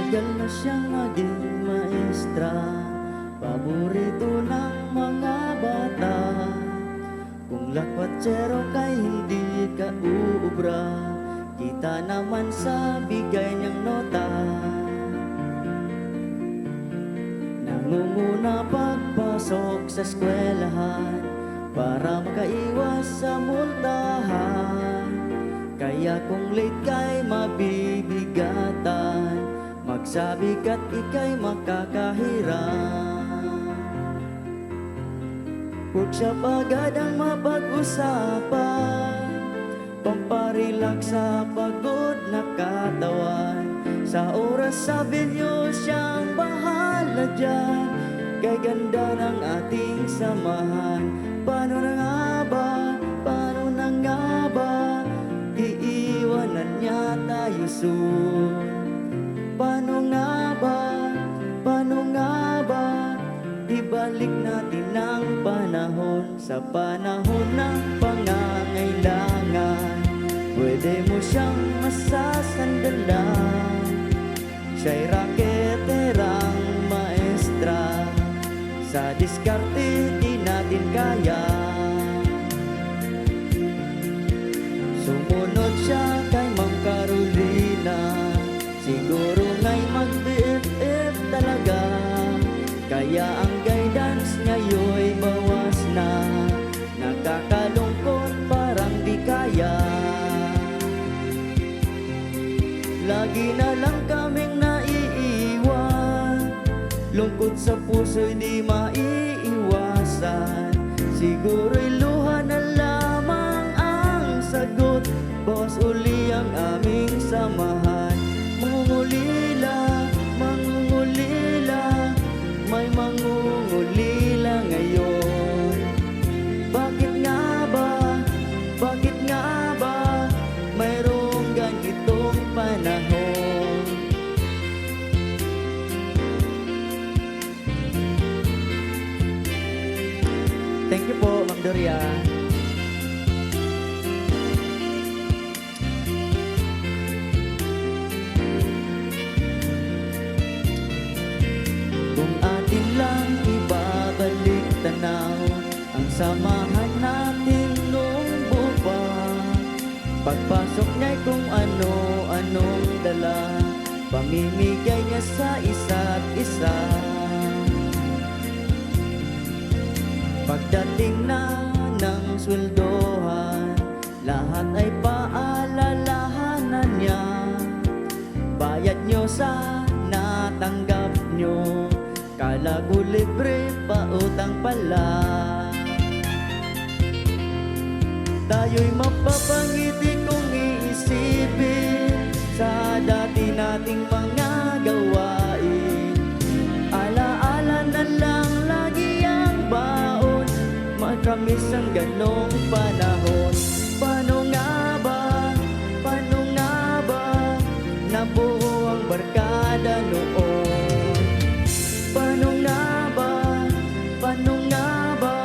Matagal na siyang naging maestra, paborito ng mga bata. Kung lakwatsero kay hindi ka uubra, kita naman sa bigay niyang nota. Nangunguna pagpasok sa eskwelahan para makaiwas sa multahan. Kaya kung late kay mabibigatan, magsabi ka't ika'y makakahiram. Workshop agad ang mapag-usapan, pamparelax sa pagod na katawan. Sa oras sa venue siyang bahala dyan, kay ganda ng ating samahan. Paano na nga ba, paano na nga ba, iiwanan niya tayo soon? Paano nga ba, paano nga ba, ibalik natin ang panahon sa panahon ng pangangailangan. Pwede mo siyang masasandalan, siya'y raketerang maestra, sa diskarte di natin kaya. Sumunod siya kay Ma'am Carolina, siguro nga'y mag-BFF talaga. Kaya ang guidance ngayon'y bawas na, nakakalungkot parang di kaya. Lagi na lang kaming naiiwan, lungkot sa puso'y di maiiwasan. Siguro'y luha na lamang ang sagot, bawas uli ang aming samahan. Mangungulila, mangungulila, may mangungulila ngayon. Bakit nga ba, bakit nga ba, mayroong ganitong panahon? Thank you po, Ma'am Doria. Kung atin lang ibabalik tanaw ang samahan natin noong bupa, pagpasok niya'y kung ano-anong dala, pamimigay niya sa isa't isa. Pagdating na ng sweldohan, lahat ay paalalahanan niya. Bayad niyo sa natanggap niyo, kala ko libre pa utang pala. Tayo'y mapapangiti kung iisipin sa dati nating mga gawain. Alaala na lang lagi ang baon, matamis ang ganong panahon. Paano nga ba, paano nga ba, nabuo ang barkada noon? Paano nga ba, paano nga ba,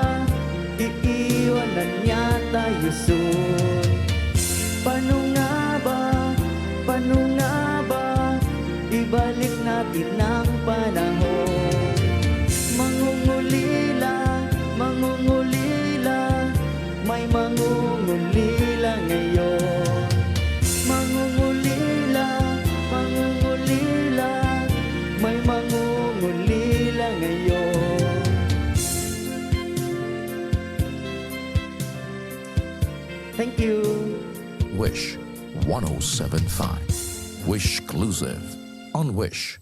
iiwanan niya tayo soon? Paano nga ba, paano nga ba, ibalik natin ang panahon? Mangungulila, mangungulila, may mangungulila ngayon. Mangungulila, mangungulila, may mangungulila ngayon. Thank you. Wish 1075. Wish exclusive on Wish.